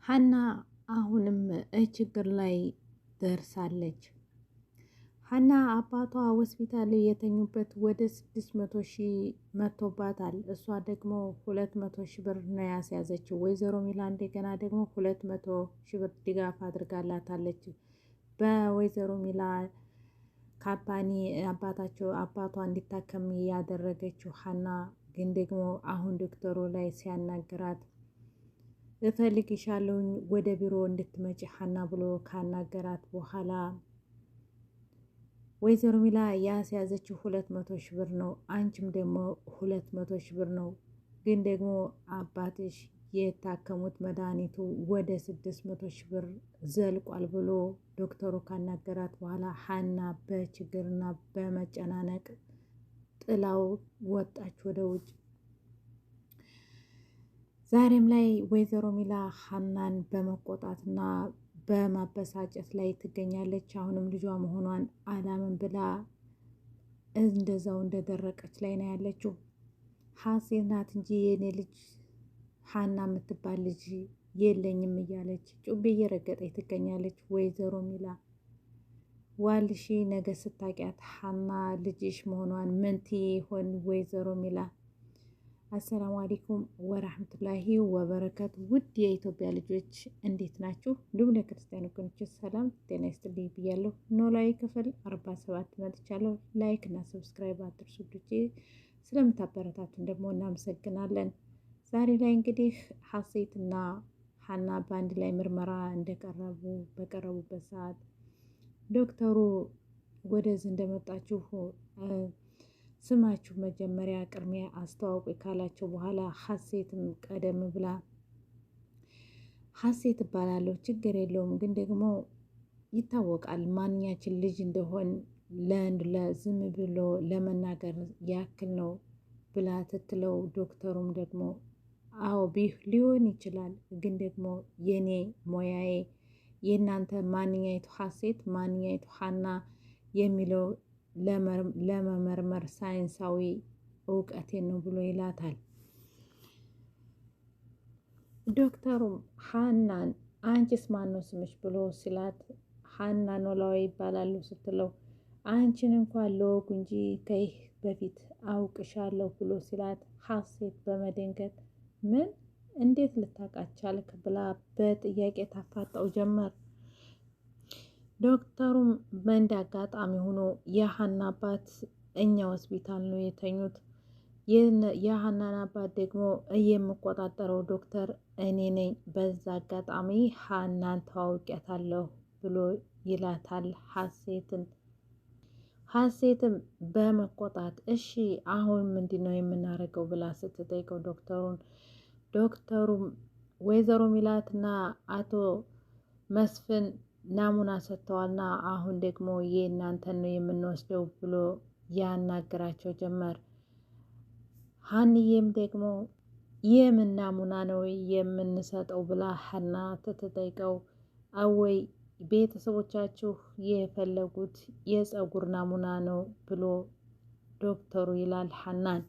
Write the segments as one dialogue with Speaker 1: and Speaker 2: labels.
Speaker 1: ሀና አሁንም ችግር ላይ ደርሳለች። ሀና አባቷ ሆስፒታል የተኙበት ወደ 600,000 መጥቶባታል። እሷ ደግሞ 200,000 ብር ነው ያስያዘችው። ወይዘሮ ሚላ እንደገና ደግሞ 200,000 ብር ድጋፍ አድርጋላታለች። በወይዘሮ ሚላ ካምፓኒ አባቷ እንዲታከም ያደረገችው ሀና ግን ደግሞ አሁን ዶክተሩ ላይ ሲያናግራት እፈልግሻለሁኝ ወደ ቢሮ እንድትመጪ ሀና ብሎ ካናገራት በኋላ ወይዘሮ ሚላ ያስያዘችው 200,000 ብር ነው። አንቺም ደግሞ 200,000 ብር ነው። ግን ደግሞ አባትሽ የታከሙት መድኃኒቱ ወደ 600,000 ብር ዘልቋል ብሎ ዶክተሩ ካናገራት በኋላ ሀና በችግርና በመጨናነቅ ጥላው ወጣች ወደ ውጭ። ዛሬም ላይ ወይዘሮ ሚላ ሀናን በመቆጣትና በማበሳጨት ላይ ትገኛለች። አሁንም ልጇ መሆኗን አላምን ብላ እንደዛው እንደደረቀች ላይ ነው ያለችው። ሀሴት ናት እንጂ የኔ ልጅ ሀና የምትባል ልጅ የለኝም እያለች ጩቤ እየረገጠች ትገኛለች። ወይዘሮ ሚላ ዋልሺ ነገ ስታቂያት ሀና ልጅሽ መሆኗን ምንት ይሆን? ወይዘሮ ሚላ አሰላሙ አለይኩም ወራህመቱላሂ ወበረከቱ። ውድ የኢትዮጵያ ልጆች እንዴት ናችሁ? እንዲሁም ለክርስቲያን ወገኖች ሰላም ጤና ይስጥልኝ ብያለሁ። ኖላዊ ክፍል 47 መጥቻለሁ። ላይክ እና ሰብስክራይብ አድርሱ። ልጆቼ ስለምታበረታቱን ደግሞ እናመሰግናለን። ዛሬ ላይ እንግዲህ ሀሴትና ሀና በአንድ ላይ ምርመራ በቀረቡበት ሰዓት ዶክተሩ ወደዚህ እንደመጣችሁ ስማችሁ መጀመሪያ ቅድሚያ አስተዋውቁ ካላቸው በኋላ ሀሴትም ቀደም ብላ ሀሴት እባላለሁ፣ ችግር የለውም ግን ደግሞ ይታወቃል ማንኛችን ልጅ እንደሆን ለዝም ብሎ ለመናገር ያክል ነው ብላ ትትለው፣ ዶክተሩም ደግሞ አዎ ሊሆን ይችላል ግን ደግሞ የኔ ሞያዬ የእናንተ ማንኛይቱ ሀሴት ማንኛይቱ ሀና የሚለው ለመመርመር ሳይንሳዊ እውቀቴን ነው ብሎ ይላታል። ዶክተሩም ሀናን አንቺስ ማን ነው ስምሽ ብሎ ሲላት ሀና ኖላዊ ይባላሉ ስትለው አንቺን እንኳን ለወጉ እንጂ ከይህ በፊት አውቅሻለሁ ብሎ ሲላት ሀሴት በመደንገጥ ምን እንዴት ልታውቃቻልክ ብላ በጥያቄ ታፋጣው ጀመር። ዶክተሩም በእንደ አጋጣሚ ሆኖ የሀና አባት እኛ ሆስፒታል ነው የተኙት፣ የሀናን አባት ደግሞ የምቆጣጠረው ዶክተር እኔ ነኝ፣ በዛ አጋጣሚ ሀናን ተዋውቂያታለሁ ብሎ ይላታል ሀሴትን። ሀሴትም በመቆጣት እሺ አሁን ምንድን ነው የምናደርገው ብላ ስትጠይቀው ዶክተሩም ወይዘሮ ሚላትና አቶ መስፍን ናሙና ሰጥተዋልና አሁን ደግሞ የእናንተን ነው የምንወስደው ብሎ ያናግራቸው ጀመር። ሀንዬም ደግሞ የምን ናሙና ነው የምንሰጠው ብላ ሀና ትጠይቀው አወይ ቤተሰቦቻችሁ የፈለጉት የፀጉር ናሙና ነው ብሎ ዶክተሩ ይላል ሀናን።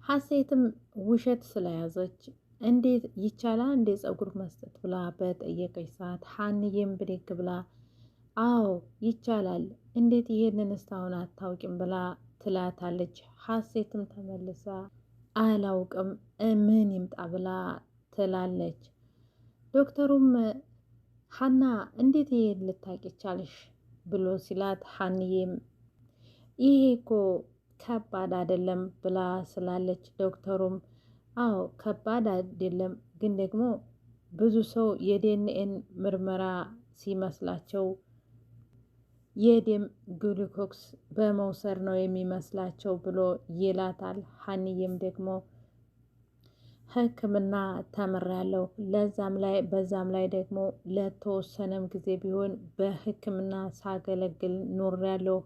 Speaker 1: ሀሴትም ውሸት ስለያዘች እንዴት ይቻላል እንዴ ፀጉር መስጠት ብላ በጠየቀች ሰዓት ሀንዬም ብድግ ብላ አዎ ይቻላል፣ እንዴት ይሄንን እስካሁን አታውቂም ብላ ትላታለች። ሀሴትም ተመልሳ አላውቅም ምን ይምጣ ብላ ትላለች። ዶክተሩም ሀና እንዴት ይሄን ልታውቂ ቻልሽ ብሎ ሲላት ሀንዬም ይሄ እኮ ከባድ አይደለም ብላ ስላለች ዶክተሩም አዎ ከባድ አይደለም ግን ደግሞ ብዙ ሰው የዲኤንኤን ምርመራ ሲመስላቸው የደም ግሉኮክስ በመውሰድ ነው የሚመስላቸው ብሎ ይላታል። ሀንዬም ደግሞ ሕክምና ተምሬያለሁ በዛም ላይ ደግሞ ለተወሰነም ጊዜ ቢሆን በሕክምና ሳገለግል ኖሬያለሁ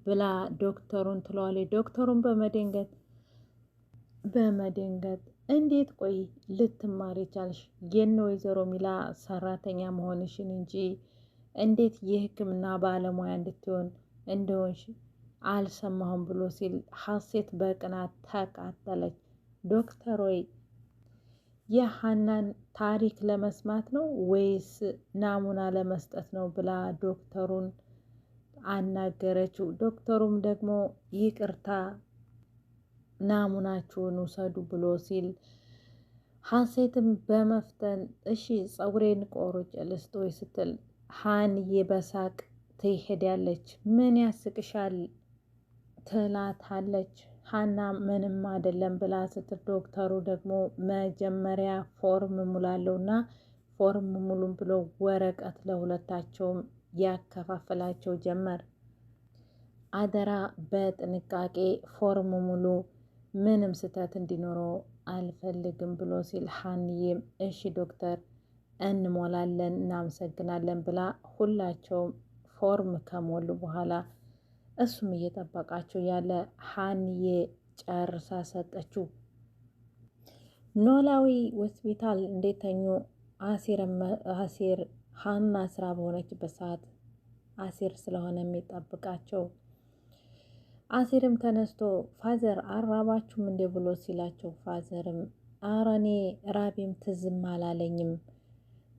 Speaker 1: ብላ ዶክተሩን ትለዋለች። ዶክተሩን በመደንገጥ እንዴት ቆይ ልትማሪ ቻልሽ? የነ ወይዘሮ ሚላ ሰራተኛ መሆንሽን እንጂ እንዴት የህክምና ባለሙያ እንድትሆን እንደሆንሽ አልሰማሁም ብሎ ሲል ሀሴት በቅናት ተቃጠለች። ዶክተር ወይ የሀናን ታሪክ ለመስማት ነው ወይስ ናሙና ለመስጠት ነው ብላ ዶክተሩን አናገረችው። ዶክተሩም ደግሞ ይቅርታ ናሙናችሁን ውሰዱ ብሎ ሲል ሀሴትም በመፍተን እሺ ፀጉሬን ቆርጬ ልስጦኝ ስትል ሀንዬ በሳቅ ትሄዳለች። ምን ያስቅሻል ትላታለች። ሀና ምንም አይደለም ብላ ስትል ዶክተሩ ደግሞ መጀመሪያ ፎርም ሙላለውና ፎርም ሙሉም ብሎ ወረቀት ለሁለታቸውም ያከፋፍላቸው ጀመር። አደራ በጥንቃቄ ፎርም ሙሉ፣ ምንም ስህተት እንዲኖረው አልፈልግም ብሎ ሲል ሀንዬም እሺ ዶክተር እንሞላለን እናመሰግናለን ብላ ሁላቸውም ፎርም ከሞሉ በኋላ እሱም እየጠበቃቸው ያለ ሀንዬ ጨርሳ ሰጠችው። ኖላዊ ሆስፒታል እንደተኙ አሲር ሀና ስራ በሆነችበት ሰዓት አሲር ስለሆነ የሚጠብቃቸው አሲርም ተነስቶ ፋዘር አራባችሁም እንዴ ብሎ ሲላቸው ፋዘርም ኧረ እኔ ራቤም ትዝም አላለኝም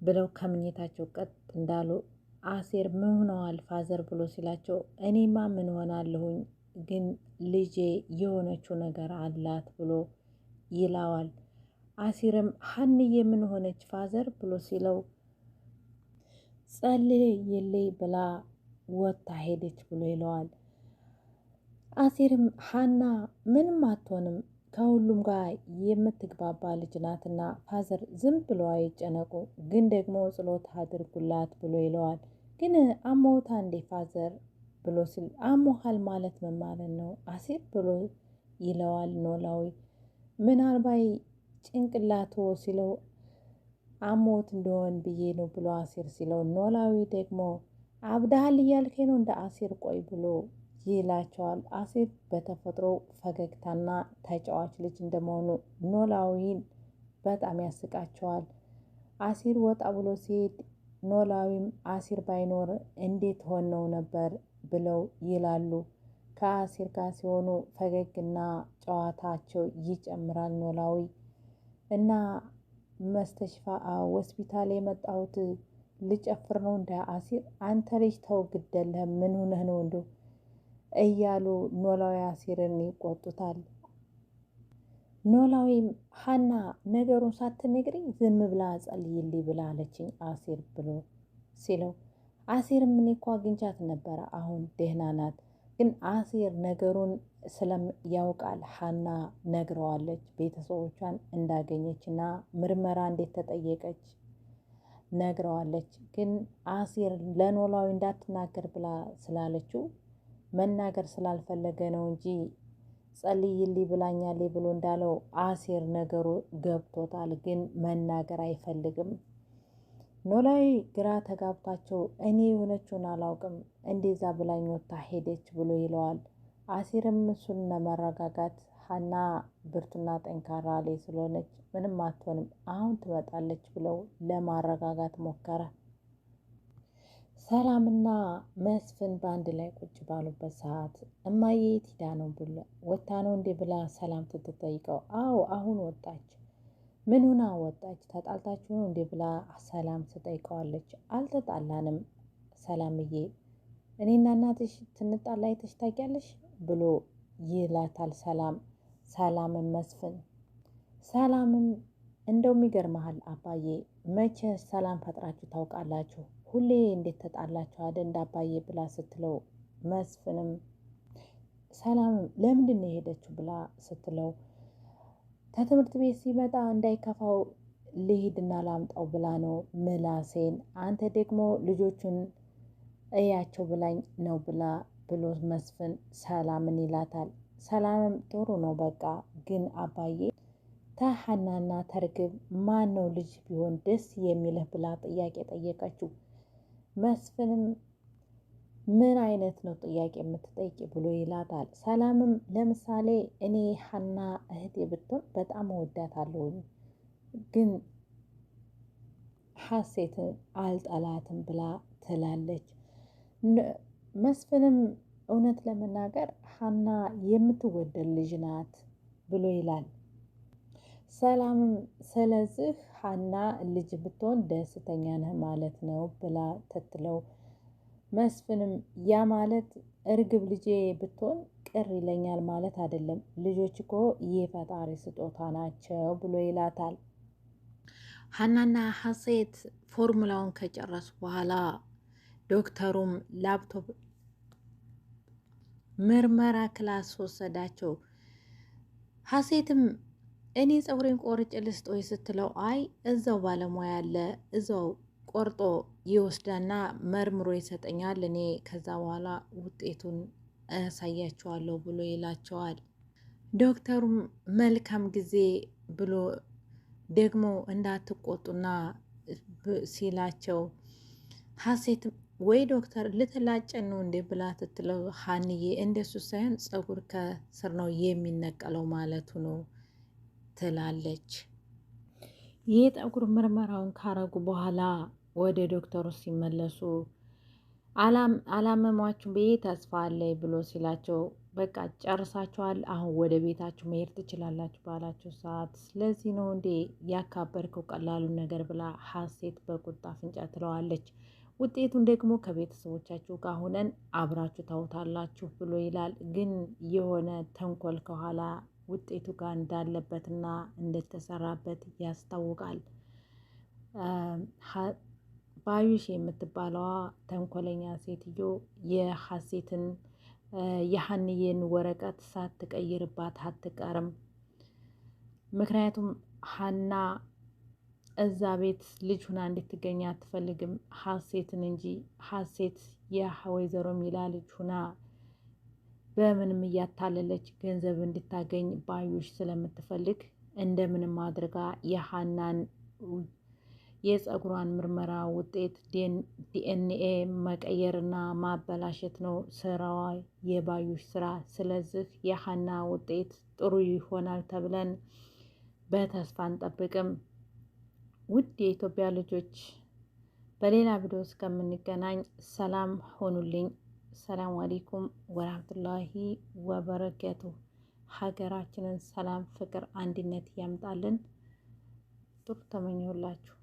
Speaker 1: ብለው ከምኝታቸው ቀጥ እንዳሉ አሲር ምን ሆነዋል ፋዘር ብሎ ሲላቸው እኔማ ምን ሆናለሁኝ ግን ልጄ የሆነችው ነገር አላት ብሎ ይለዋል። አሲርም ሀንዬ ምን ሆነች ፋዘር ብሎ ሲለው ጸልይልኝ ብላ ወጥታ ሄደች ብሎ ይለዋል። አሲርም ሀና ምንም አትሆንም ከሁሉም ጋር የምትግባባ ልጅ ናትና ፋዘር ዝም ብሎ አይጨነቁ፣ ግን ደግሞ ጸሎት አድርጉላት ብሎ ይለዋል። ግን አሞታ እንዴ ፋዘር ብሎ ሲል አሞሃል ማለት ምን ማለት ነው አሲር ብሎ ይለዋል ኖላዊ። ምናልባት ጭንቅላቶ ሲለው አሞት እንደሆን ብዬ ነው ብሎ አሲር ሲለው ኖላዊ ደግሞ አብዳሃል እያልከኝ ነው እንደ አሲር ቆይ ብሎ ይላቸዋል። አሲር በተፈጥሮ ፈገግታና ተጫዋች ልጅ እንደመሆኑ ኖላዊን በጣም ያስቃቸዋል። አሲር ወጣ ብሎ ሲሄድ ኖላዊም አሲር ባይኖር እንዴት ሆነው ነበር ብለው ይላሉ። ከአሲር ጋር ሲሆኑ ፈገግና ጨዋታቸው ይጨምራል። ኖላዊ እና መስተሽፋ ሆስፒታል የመጣሁት ልጨፍር ነው እንደ አሲር አንተ ልጅ ተው ግደለህ ምን ሆነህ ነው እንዶ እያሉ ኖላዊ አሲርን ይቆጡታል። ኖላዊም ሀና ነገሩን ሳትነግሪኝ ዝም ብላ ጸልይልኝ ብላ አለችኝ አሲር ብሎ ሲለው አሲርም እኔ እኮ አግኝቻት ነበረ አሁን ደህና ናት፣ ግን አሲር ነገሩን ያውቃል ሀና ነግረዋለች ቤተሰቦቿን እንዳገኘች እና ምርመራ እንዴት ተጠየቀች ነግረዋለች። ግን አሲር ለኖላዊ እንዳትናገር ብላ ስላለችው መናገር ስላልፈለገ ነው እንጂ ጸልይልኝ ብላኛለች ብሎ እንዳለው አሲር ነገሩ ገብቶታል፣ ግን መናገር አይፈልግም። ኖላዊ ግራ ተጋብታቸው እኔ የሆነችውን አላውቅም እንደዛ ብላኝ ወጥታ ሄደች ብሎ ይለዋል። አሲርም እሱን ለመረጋጋት ሀና ብርቱና ጠንካራ ላይ ስለሆነች ምንም አትሆንም አሁን ትመጣለች ብለው ለማረጋጋት ሞከረ። ሰላምና መስፍን በአንድ ላይ ቁጭ ባሉበት ሰዓት እማዬ የት ሄዳ ነው ብሎ ወታ ነው እንዴ ብላ ሰላም ትጠይቀው አዎ አሁን ወጣች። ምን ሆና ወጣች ተጣልታችሁ ነው እንዴ ብላ ሰላም ትጠይቀዋለች። አልተጣላንም ሰላምዬ፣ እኔና እናትሽ ትንጣላ አይተሽ ታውቂያለሽ ብሎ ይላታል። ሰላምም መስፍን ሰላምም እንደው ይገርምሃል አባዬ መቼ ሰላም ፈጥራችሁ ታውቃላችሁ? ሁሌ እንዴት ተጣላችሁ አይደል እንደ አባዬ ብላ ስትለው መስፍንም ሰላምም ለምንድን ነው የሄደችው ብላ ስትለው ከትምህርት ቤት ሲመጣ እንዳይከፋው ልሂድና ላምጣው ብላ ነው ምላሴን፣ አንተ ደግሞ ልጆቹን እያቸው ብላኝ ነው ብሎ መስፍን ሰላምን ይላታል። ሰላምም ጥሩ ነው በቃ ግን አባዬ ተሀናና ተርግብ ማን ነው ልጅ ቢሆን ደስ የሚልህ ብላ ጥያቄ ጠየቀችው። መስፍንም ምን አይነት ነው ጥያቄ የምትጠይቂ ብሎ ይላታል። ሰላምም ለምሳሌ እኔ ሀና እህቴ ብትሆን በጣም እወዳታለሁኝ፣ ግን ሀሴትን አልጠላትም ብላ ትላለች። መስፍንም እውነት ለመናገር ሀና የምትወደድ ልጅ ናት ብሎ ይላል። ሰላምም ስለዚህ ሀና ልጅ ብትሆን ደስተኛ ነህ ማለት ነው ብላ ትትለው መስፍንም ያ ማለት እርግብ ልጄ ብትሆን ቅር ይለኛል ማለት አይደለም፣ ልጆች እኮ የፈጣሪ ስጦታ ናቸው ብሎ ይላታል። ሀናና ሀሴት ፎርሙላውን ከጨረሱ በኋላ ዶክተሩም ላፕቶፕ ምርመራ ክላስ ወሰዳቸው። ሀሴትም እኔ ፀጉሬን ቆርጬ ልስጦኝ ስትለው አይ እዛው ባለሙያ አለ እዛው ቆርጦ ይወስዳና መርምሮ ይሰጠኛል፣ እኔ ከዛ በኋላ ውጤቱን አሳያቸዋለሁ ብሎ ይላቸዋል። ዶክተሩም መልካም ጊዜ ብሎ ደግሞ እንዳትቆጡና ሲላቸው ሀሴት ወይ ዶክተር ልትላጨን ነው እንዴ ብላ ትትለው ሀንዬ እንደሱ ሳይሆን ፀጉር ከስር ነው የሚነቀለው ማለቱ ነው ትላለች። ይህ ጠጉር ምርመራውን ካረጉ በኋላ ወደ ዶክተሩ ሲመለሱ አላመሟችሁ ብዬ ተስፋ አለኝ ብሎ ሲላቸው በቃ ጨርሳችኋል፣ አሁን ወደ ቤታችሁ መሄድ ትችላላችሁ ባላችሁ ሰዓት ስለዚህ ነው እንዴ ያካበርከው ቀላሉን ነገር ብላ ሀሴት በቁጣ አፍንጫ ትለዋለች። ውጤቱን ደግሞ ከቤተሰቦቻችሁ ጋር ሆነን አብራችሁ ታውታላችሁ ብሎ ይላል። ግን የሆነ ተንኮል ከኋላ ውጤቱ ጋር እንዳለበትና እንደተሰራበት ያስታውቃል። ባዩሽ የምትባለዋ ተንኮለኛ ሴትዮ የሀሴትን የሀንዬን ወረቀት ሳትቀይርባት አትቀርም። ምክንያቱም ሀና እዛ ቤት ልጅ ሁና እንድትገኝ አትፈልግም ሀሴትን እንጂ ሀሴት የወይዘሮ ሚላ ልጅ ሁና በምንም እያታለለች ገንዘብ እንድታገኝ ባዩሽ ስለምትፈልግ እንደምንም አድርጋ የሀናን የፀጉሯን ምርመራ ውጤት ዲኤንኤ መቀየርና ማበላሸት ነው ስራዋ የባዩሽ ስራ። ስለዚህ የሀና ውጤት ጥሩ ይሆናል ተብለን በተስፋ እንጠብቅም። ውድ የኢትዮጵያ ልጆች በሌላ ቪዲዮ እስከምንገናኝ ሰላም ሆኑልኝ። ሰላም አለይኩም ወራህመቱላሂ ወበረከቱ። ሀገራችንን ሰላም፣ ፍቅር፣ አንድነት ያምጣልን። ጥሩ ተመኘሁላችሁ።